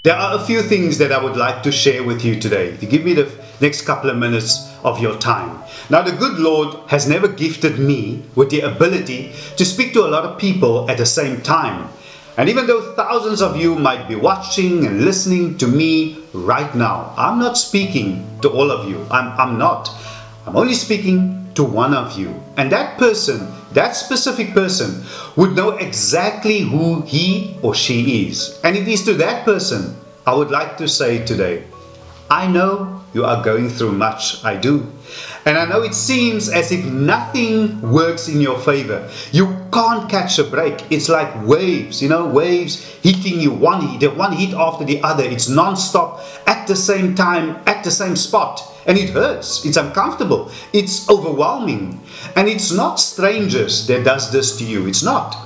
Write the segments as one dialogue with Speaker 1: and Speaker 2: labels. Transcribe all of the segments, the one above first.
Speaker 1: There are a few things that I would like to share with you today. If you give me the next couple of minutes of your time. Now, the good Lord has never gifted me with the ability to speak to a lot of people at the same time. And even though thousands of you might be watching and listening to me right now, I'm not speaking to all of you. I'm not. I'm only speaking to one of you. And that person, that specific person, would know exactly who he or she is. And it is to that person I would like to say today, I know you are going through much, I do. And I know it seems as if nothing works in your favor. You can't catch a break. It's like waves, waves hitting you, one hit after the other. It's non-stop at the same time, at the same spot. And it hurts, it's uncomfortable, it's overwhelming. And it's not strangers that does this to you, it's not.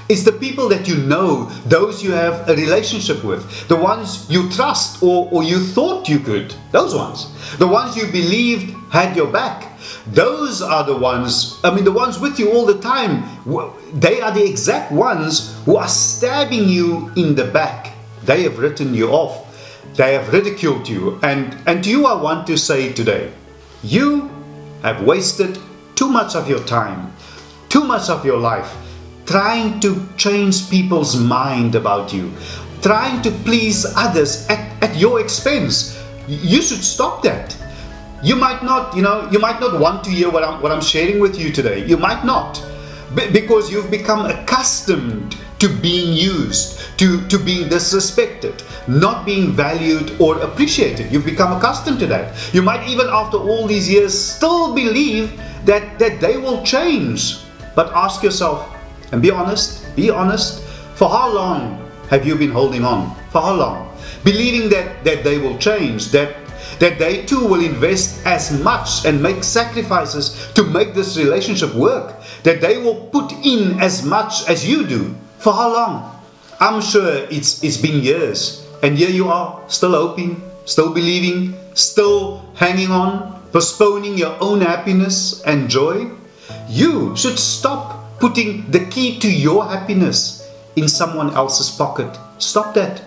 Speaker 1: It's the people that you know, those you have a relationship with, the ones you trust or you thought you could, those ones. The ones you believed had your back. Those are the ones, the ones with you all the time. They are the exact ones who are stabbing you in the back. They have written you off. They have ridiculed you. And to you I want to say today, you have wasted too much of your time, too much of your life, trying to change people's mind about you, trying to please others at your expense. You should stop that. You might not, you might not want to hear what I'm sharing with you today. You might not, because you've become accustomed to being used, to being disrespected, not being valued or appreciated. You've become accustomed to that. You might even after all these years still believe that they will change. But ask yourself, and be honest, for how long have you been holding on? For how long? Believing that they will change, that they too will invest as much and make sacrifices to make this relationship work, that they will put in as much as you do. For how long? I'm sure it's been years, and here you are, still hoping, still believing, still hanging on, postponing your own happiness and joy. You should stop putting the key to your happiness in someone else's pocket. Stop that.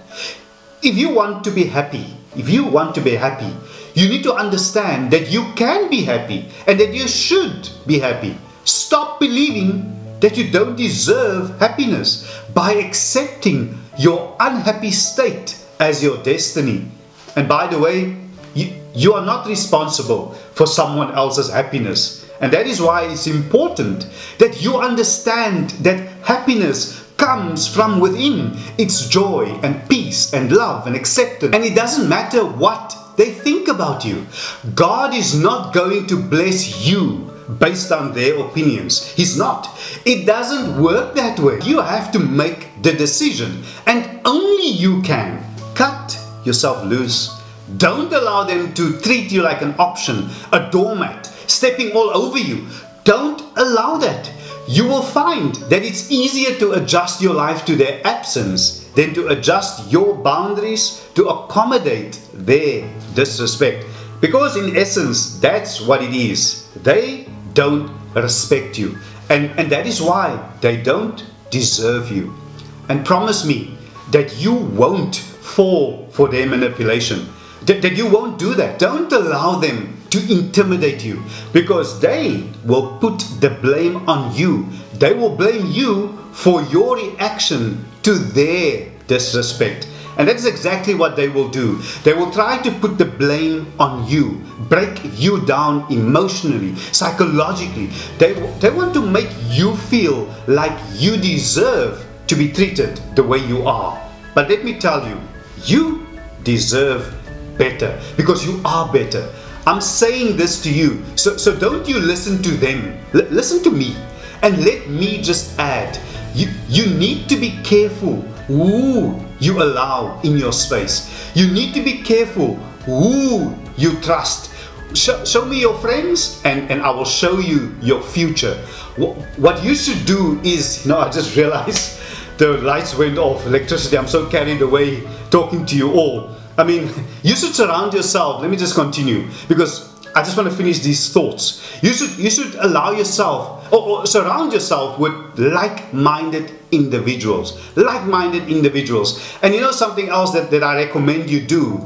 Speaker 1: If you want to be happy, you need to understand that you can be happy and that you should be happy. Stop believing that you don't deserve happiness by accepting your unhappy state as your destiny. And by the way, you are not responsible for someone else's happiness. And that is why it's important that you understand that happiness comes from within. It's joy and peace and love and acceptance. And it doesn't matter what they think about you. God is not going to bless you based on their opinions. He's not. It doesn't work that way. You have to make the decision, and only you can. Cut yourself loose. Don't allow them to treat you like an option, a doormat, stepping all over you. Don't allow that. You will find that it's easier to adjust your life to their absence than to adjust your boundaries to accommodate their disrespect. Because in essence, that's what it is. They don't respect you. And that is why they don't deserve you. And promise me that you won't fall for their manipulation. That you won't do that. Don't allow them to intimidate you, because they will put the blame on you. They will blame you for your reaction to their disrespect. And that's exactly what they will do. They will try to put the blame on you, break you down emotionally, psychologically. They want to make you feel like you deserve to be treated the way you are. But let me tell you, you deserve better, because you are better. I'm saying this to you, so don't you listen to them. Listen to me, and let me just add, you need to be careful who you allow in your space. You need to be careful who you trust. Show me your friends, and I will show you your future. What you should do is, I just realized the lights went off, electricity. I'm so carried away talking to you all. You should surround yourself. Let me just continue, because I just want to finish these thoughts. You should allow yourself or surround yourself with like-minded individuals. Like-minded individuals. And you know something else that I recommend you do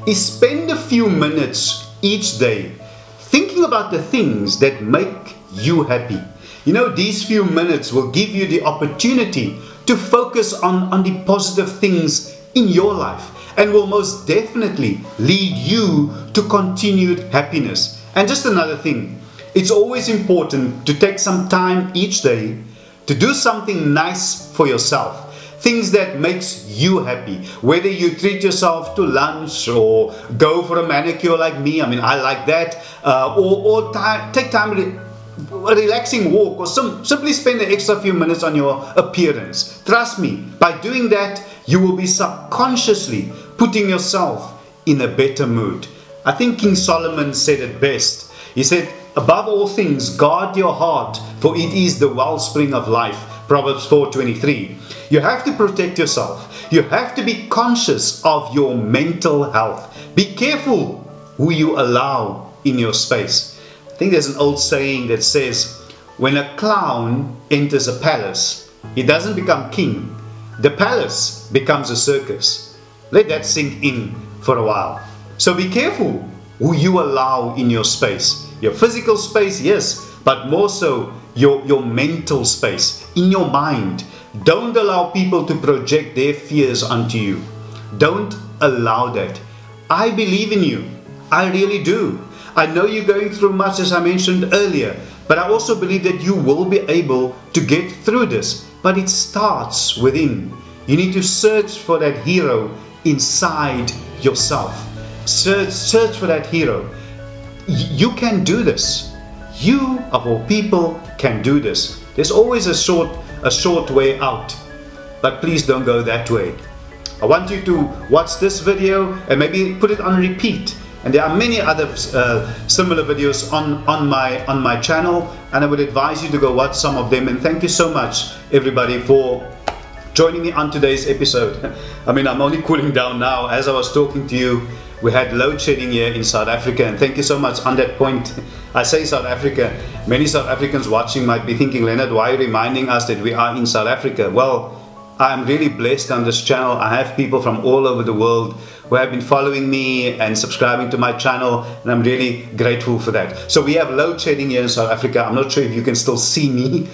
Speaker 1: is spend a few minutes each day thinking about the things that make you happy. You know, these few minutes will give you the opportunity to focus on the positive things in your life, and will most definitely lead you to continued happiness. And just another thing, it's always important to take some time each day to do something nice for yourself. Things that makes you happy. Whether you treat yourself to lunch or go for a manicure like me, I mean I like that, or take time a relaxing walk, or simply spend an extra few minutes on your appearance. Trust me, by doing that you will be subconsciously putting yourself in a better mood. I think King Solomon said it best. He said, above all things, guard your heart, for it is the wellspring of life. Proverbs 4:23. You have to protect yourself. You have to be conscious of your mental health. Be careful who you allow in your space. I think there's an old saying that says, when a clown enters a palace, he doesn't become king. The palace becomes a circus. Let that sink in for a while. So be careful who you allow in your space. Your physical space, yes, but more so your mental space, in your mind. Don't allow people to project their fears onto you. Don't allow that. I believe in you. I really do. I know you're going through much, as I mentioned earlier, but I also believe that you will be able to get through this. But it starts within. You need to search for that hero inside yourself. Search for that hero. You can do this. You, of all people, can do this. There's always a short way out. But please don't go that way. I want you to watch this video and maybe put it on repeat. And there are many other similar videos on my channel, and I would advise you to go watch some of them. And thank you so much, everybody, for joining me on today's episode. I mean, I'm only cooling down now. As I was talking to you, we had load shedding here in South Africa, and thank you so much. On that point, I say South Africa. Many South Africans watching might be thinking, Leonard, why are you reminding us that we are in South Africa? Well, I'm really blessed on this channel. I have people from all over the world who have been following me and subscribing to my channel, and I'm really grateful for that. So we have load shedding here in South Africa. I'm not sure if you can still see me.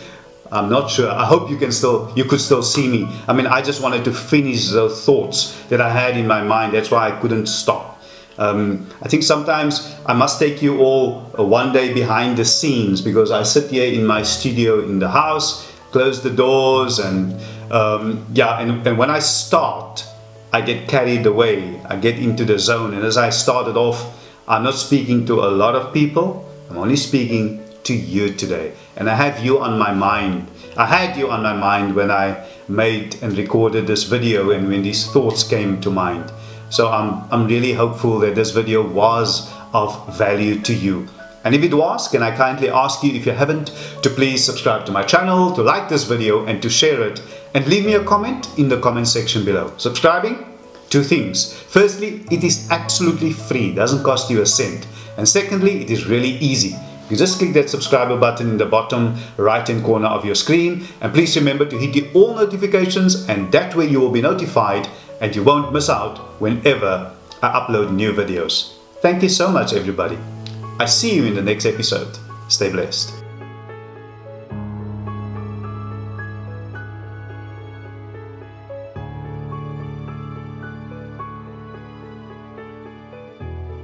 Speaker 1: I'm not sure. I hope you could still see me. I mean, I just wanted to finish the thoughts that I had in my mind. That's why I couldn't stop. I think sometimes I must take you all one day behind the scenes, because I sit here in my studio in the house, close the doors, and and when I start, I get carried away. I get into the zone, and as I started off, I'm not speaking to a lot of people. I'm only speaking to you today, and I have you on my mind. I had you on my mind when I made and recorded this video, and when these thoughts came to mind. So I'm really hopeful that this video was of value to you. And if it was, can I kindly ask you, if you haven't, to please subscribe to my channel, to like this video and to share it, and leave me a comment in the comment section below. Subscribing? Two things. Firstly, it is absolutely free, doesn't cost you a cent. And secondly, it is really easy. You just click that subscriber button in the bottom right hand corner of your screen, and please remember to hit the all notifications, and that way you will be notified and you won't miss out whenever I upload new videos. Thank you so much, everybody. I see you in the next episode. Stay blessed.